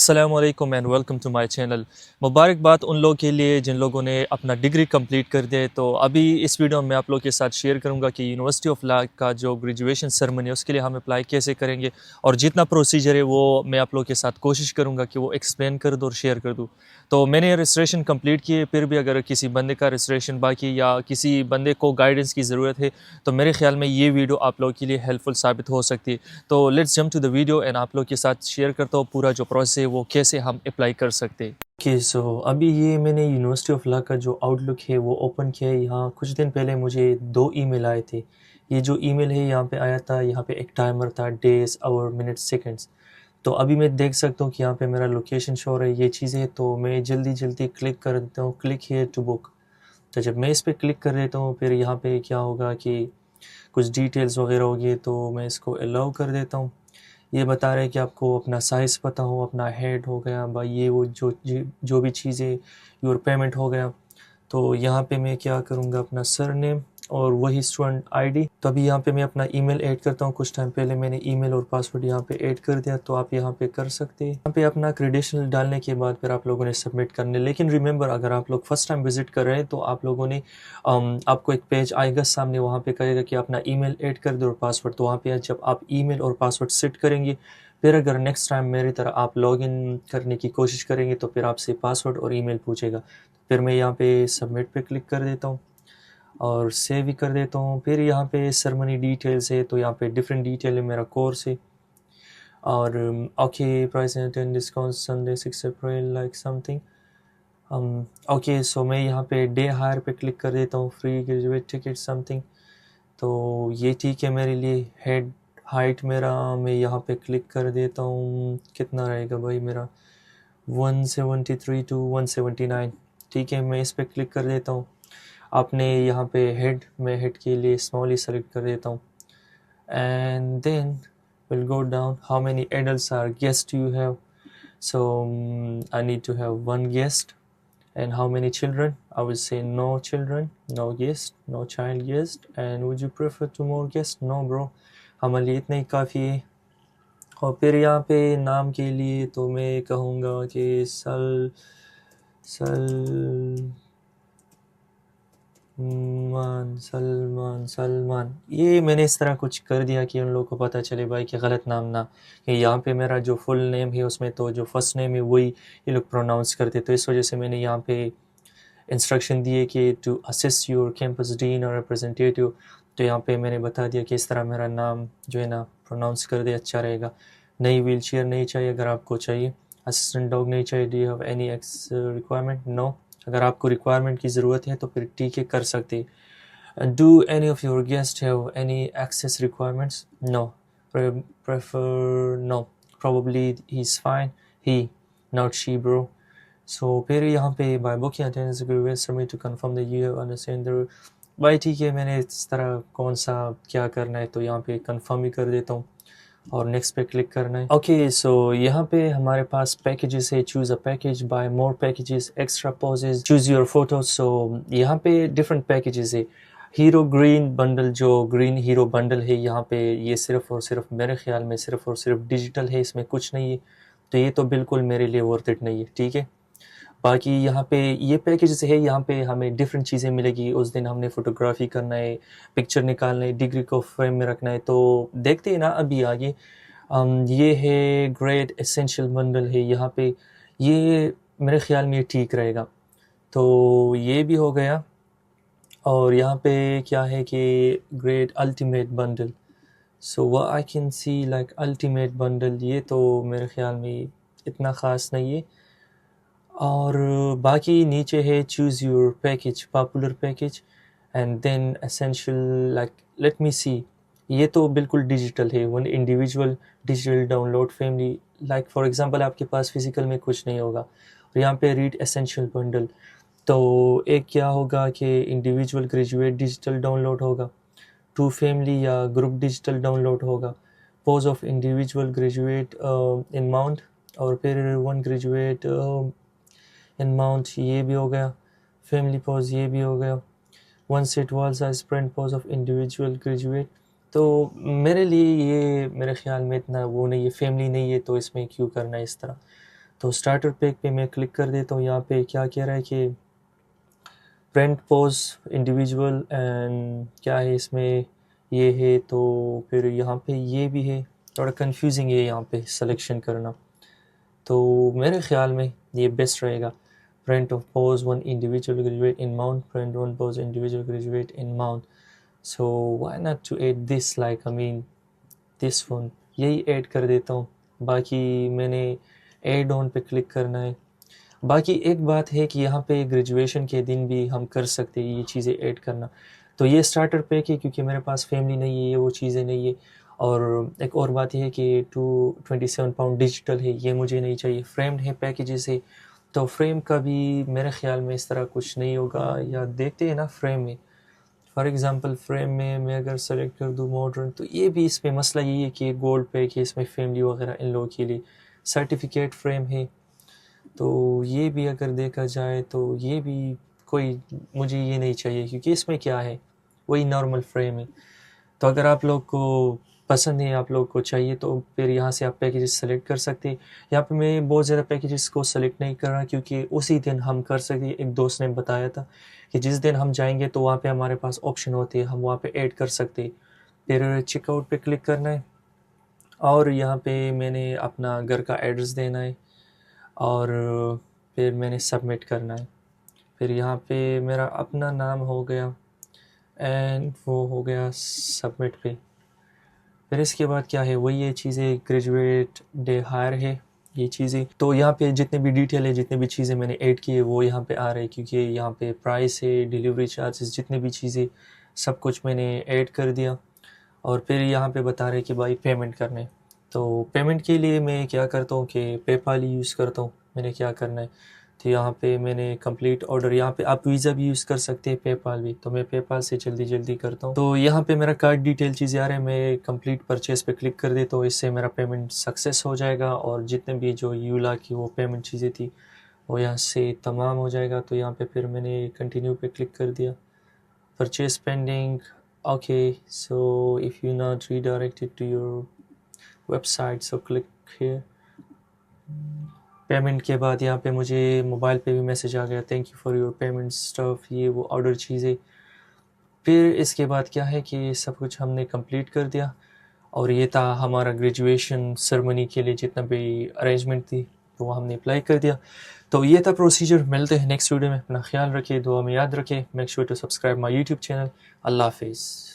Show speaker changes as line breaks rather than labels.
السلام علیکم and welcome to my channel. مبارکباد ان لوگوں کے لیے جن لوگوں نے اپنا ڈگری کمپلیٹ کر دے. تو ابھی اس ویڈیو میں آپ لوگوں کے ساتھ شیئر کروں گا کہ یونیورسٹی آف لا کا جو گریجویشن سرمنی ہے اس کے لیے ہم اپلائی کیسے کریں گے، اور جتنا پروسیجر ہے وہ میں آپ لوگوں کے ساتھ کوشش کروں گا کہ وہ ایکسپلین کر دوں اور شیئر کر دوں. تو میں نے رجسٹریشن کمپلیٹ کی ہے، پھر بھی اگر کسی بندے کا رجسٹریشن باقی یا کسی بندے کو گائیڈنس کی ضرورت ہے تو میرے خیال میں یہ ویڈیو آپ لوگوں کے لیے ہیلپ فل ثابت ہو سکتی ہے. تو let's jump to the video and آپ لوگ کے ساتھ شیئر کرتا ہوں پورا جو پروسیس ہے وہ کیسے ہم اپلائی کر سکتے ہیں. سو ابھی یہ میں نے یونیورسٹی آف لا کا جو آؤٹ لک ہے وہ اوپن کیا ہے. یہاں کچھ دن پہلے مجھے 2 ای میل آئے تھے. یہ جو ای میل ہے یہاں پہ آیا تھا، یہاں پہ ایک ٹائمر تھا، ڈیز، آور، منٹس، سیکنڈس. تو ابھی میں دیکھ سکتا ہوں کہ یہاں پہ میرا لوکیشن شو ہے، یہ چیزیں. تو میں جلدی کلک کر دیتا ہوں، کلک ہیئر ٹو بک. تو جب میں اس پہ کلک کر دیتا ہوں پھر یہاں پہ کیا ہوگا کہ کچھ ڈیٹیلز وغیرہ ہوگی، تو میں اس کو الاؤ کر دیتا ہوں. یہ بتا رہے کہ آپ کو اپنا سائز پتہ ہو، اپنا ہیڈ ہو گیا بھائی، یہ وہ جو بھی چیزیں، یور پیمنٹ ہو گیا. تو یہاں پہ میں کیا کروں گا، اپنا سر نیم اور وہی اسٹوڈنٹ آئی ڈی. تو ابھی یہاں پہ میں اپنا ای میل ایڈ کرتا ہوں. کچھ ٹائم پہلے میں نے ای میل اور پاسورڈ یہاں پہ ایڈ کر دیا، تو آپ یہاں پہ کر سکتے ہیں. یہاں پہ اپنا کریڈینشیل ڈالنے کے بعد پھر آپ لوگوں نے سبمٹ کرنے. لیکن ریممبر، اگر آپ لوگ فرسٹ ٹائم وزٹ کر رہے ہیں تو آپ لوگوں نے آپ کو ایک پیج آئے گا سامنے، وہاں پہ کہے گا کہ اپنا ای میل ایڈ کر دو اور پاسورڈ. تو وہاں پہ جب آپ ای میل اور پاسورڈ سیٹ کریں گے، پھر اگر نیکسٹ ٹائم میری طرح آپ لاگ ان کرنے کی کوشش کریں گے تو پھر آپ سے پاسورڈ اور ای میل پوچھے گا. پھر میں یہاں پہ سبمٹ پہ کلک کر دیتا ہوں اور سیو بھی کر دیتا ہوں. پھر یہاں پہ سرمنی ڈیٹیلز ہے، تو یہاں پہ ڈفرینٹ ڈیٹیل ہے. میرا کورس ہے اور okay prize and discount Sunday 6 April like something. Okay so میں یہاں پہ ڈے ہائر پہ کلک کر دیتا ہوں، free graduate ticket some thing. تو یہ ٹھیک ہے میرے لیے. ہیڈ ہائٹ میرا میں یہاں پہ کلک کر دیتا ہوں. کتنا رہے گا بھائی میرا، 173 to 179. ٹھیک ہے، میں اس پہ کلک کر دیتا ہوں. آپ نے یہاں پہ ہیڈ، میں ہیڈ کے لیے اسمال ہی سلیکٹ کر دیتا ہوں. And then will go down. How many adults are guest you have. So I need to have 1 guest. And how many children? I will say no children, no guest, no child guest. And would you prefer 2 more guests? No bro, ہمارے لیے اتنا ہی کافی ہے. اور پھر یہاں پہ نام کے لیے تو میں کہوں گا کہ سلمان. یہ میں نے اس طرح کچھ کر دیا کہ ان لوگوں کو پتہ چلے بھائی کہ غلط نام نہ. یہاں پہ میرا جو فل نیم ہے اس میں تو جو فرسٹ نیم ہے وہی یہ لوگ پروناؤنس کرتے، تو اس وجہ سے میں نے یہاں پہ انسٹرکشن دیے کہ ٹو اسسٹ یور کیمپس ڈین اور ریپرزنٹیٹیو. تو یہاں پہ میں نے بتا دیا کہ اس طرح میرا نام جو ہے نا پروناؤنس کر دے، اچھا رہے گا. نئی ویل چیئر نہیں چاہیے اگر آپ کو چاہیے. اسسٹنٹ ڈاگ نہیں چاہیے. Do you have any ex requirement? No. اگر آپ کو ریکوائرمنٹ کی ضرورت ہے تو پھر ٹھیک ہے، کر سکتے. Do any of your guest have any access requirements? No. Prefer no. Probably he is fine, he not she bro. So پھر یہاں پہ by book attendance to confirm the you have understand the. بھائی ٹھیک ہے، میں نے اس طرح کون سا کیا کرنا ہے تو یہاں پہ کنفرم ہی کر دیتا ہوں اور نیکسٹ پہ کلک کرنا ہے. اوکے سو یہاں پہ ہمارے پاس پیکیجز ہے. Choose a package, buy more packages, extra poses, choose your photos. So یہاں پہ ڈفرینٹ پیکیجز ہے. ہیرو گرین بنڈل، جو گرین ہیرو بنڈل ہے یہاں پہ یہ صرف اور صرف میرے خیال میں صرف اور صرف ڈیجیٹل ہے، اس میں کچھ نہیں ہے. تو یہ تو بالکل میرے لیے ورتھ اٹ نہیں ہے. ٹھیک ہے، باقی یہاں پہ یہ پیکیجز ہے. یہاں پہ ہمیں ڈفرینٹ چیزیں ملے گی. اس دن ہم نے فوٹوگرافی کرنا ہے، پکچر نکالنا ہے، ڈگری کو فریم میں رکھنا ہے. تو دیکھتے ہیں نا ابھی آگے. یہ ہے گریٹ ایسینشیل بنڈل ہے یہاں پہ. یہ میرے خیال میں ٹھیک رہے گا. تو یہ بھی ہو گیا. اور یہاں پہ کیا ہے کہ great ultimate bundle. So I can see like ultimate bundle, یہ تو میرے خیال میں اتنا خاص نہیں ہے. اور باقی نیچے ہے choose your package, popular package, and then essential like let me see. یہ تو بالکل ڈیجیٹل ہے. One individual digital download family, like for example آپ کے پاس فزیکل میں کچھ نہیں ہوگا. اور یہاں پہ ریڈ اسینشیل بنڈل. تو ایک کیا ہوگا کہ individual graduate digital download ہوگا، 2 فیملی یا گروپ ڈیجیٹل ڈاؤن لوڈ ہوگا، pose of individual graduate in mount, اور پھر 1 گریجویٹ ان ماؤنٹ، یہ بھی ہو گیا. فیملی پوز یہ بھی ہو گیا. 1 set wall size print pose of individual graduate. تو میرے لیے یہ میرے خیال میں اتنا وہ نہیں ہے، فیملی نہیں ہے تو اس میں کیوں کرنا ہے اس طرح. تو اسٹارٹر پیک پہ میں کلک کر دیتا ہوں. یہاں پہ کیا کہہ رہا ہے کہ پرنٹ پوز انڈیویژول اینڈ کیا ہے اس میں یہ ہے. تو پھر یہاں پہ یہ بھی ہے, تھوڑا کنفیوزنگ ہے یہاں پہ سلیکشن کرنا. تو میرے خیال میں یہ بیسٹ رہے گا. Print of pose one individual graduate in mount, print one pose individual graduate in mount. So why not to add this, like I mean this one, یہی ایڈ کر دیتا ہوں. باقی میں نے ایڈ آن پہ کلک کرنا ہے. باقی ایک بات ہے کہ یہاں پہ گریجویشن کے دن بھی ہم کر سکتے یہ چیزیں ایڈ کرنا. تو یہ اسٹارٹر پیک ہے کیونکہ میرے پاس فیملی نہیں ہے, یہ وہ چیزیں نہیں ہے. اور ایک اور بات یہ ہے کہ 227 پاؤنڈ ڈیجیٹل ہے, یہ مجھے نہیں چاہیے. فریمڈ ہے پیکیجز ہے, تو فریم کا بھی میرے خیال میں اس طرح کچھ نہیں ہوگا. یا دیکھتے ہیں نا فریم میں, فار ایگزامپل فریم میں اگر سلیکٹ کر دوں ماڈرن, تو یہ بھی اس میں مسئلہ یہی ہے کہ گولڈ پیک ہے, اس میں فیملی وغیرہ ان لوگوں کے لیے. سرٹیفکیٹ فریم ہے, تو یہ بھی اگر دیکھا جائے تو یہ بھی کوئی مجھے یہ نہیں چاہیے, کیونکہ اس میں کیا ہے وہی نارمل فریم ہے. تو اگر آپ لوگ کو پسند ہے, آپ لوگ کو چاہیے, تو پھر یہاں سے آپ پیکیجز سلیکٹ کر سکتے ہیں. یہاں پہ میں بہت زیادہ پیکیجز کو سلیکٹ نہیں کر رہا کیونکہ اسی دن ہم کر سکتے. ایک دوست نے بتایا تھا کہ جس دن ہم جائیں گے تو وہاں پہ ہمارے پاس آپشن ہوتے ہیں, ہم وہاں پہ ایڈ کر سکتے. پھر چیک آؤٹ پہ کلک کرنا ہے, اور یہاں پہ میں نے اپنا گھر کا ایڈریس دینا ہے, اور پھر میں نے سبمٹ کرنا ہے. پھر یہاں پہ میرا اپنا نام ہو گیا اینڈ وہ ہو گیا سبمٹ پہ. پھر اس کے بعد کیا ہے وہی یہ چیزیں, گریجویٹ ڈے ہائر ہے یہ چیزیں. تو یہاں پہ جتنے بھی ڈیٹیل ہے, جتنے بھی چیزیں میں نے ایڈ کی ہے وہ یہاں پہ آ رہے, کیونکہ یہاں پہ پرائس ہے, ڈیلیوری چارجز, جتنے بھی چیزیں سب کچھ میں نے ایڈ کر دیا. اور پھر یہاں پہ بتا رہے کہ بھائی پیمنٹ کرنے. تو پیمنٹ کے لیے میں کیا کرتا ہوں کہ پے پال ہی یوز کرتا ہوں. میں نے کیا کرنا ہے, تو یہاں پہ میں نے کمپلیٹ آرڈر, یہاں پہ آپ ویزا بھی یوز کر سکتے ہیں, پے پال بھی, تو میں پے پال سے جلدی کرتا ہوں. تو یہاں پہ میرا کارڈ ڈیٹیل چیزیں آ رہے ہیں, میں کمپلیٹ پرچیز پہ کلک کر دیتا ہوں. اس سے میرا پیمنٹ سکسیس ہو جائے گا, اور جتنے بھی جو یولا کی وہ پیمنٹ چیزیں تھی وہ یہاں سے تمام ہو جائے گا. تو یہاں پہ پھر میں نے کنٹینیو پہ کلک کر دیا. Purchase pending, okay. So if you not redirected to your website, so click here. Payment کے بعد یہاں پہ مجھے موبائل پہ بھی میسیج آ گیا, thank you for your payment stuff, یہ وہ آرڈر چیزیں. پھر اس کے بعد کیا ہے کہ سب کچھ ہم نے کمپلیٹ کر دیا, اور یہ تھا ہمارا گریجویشن سرمنی کے لیے جتنا بھی ارینجمنٹ تھی تو وہ ہم نے اپلائی کر دیا. تو یہ تھا پروسیجر. ملتے ہیں نیکسٹ ویڈیو میں, اپنا خیال رکھے, دعا میں یاد رکھے. Make sure to subscribe my YouTube channel. Allah حافظ.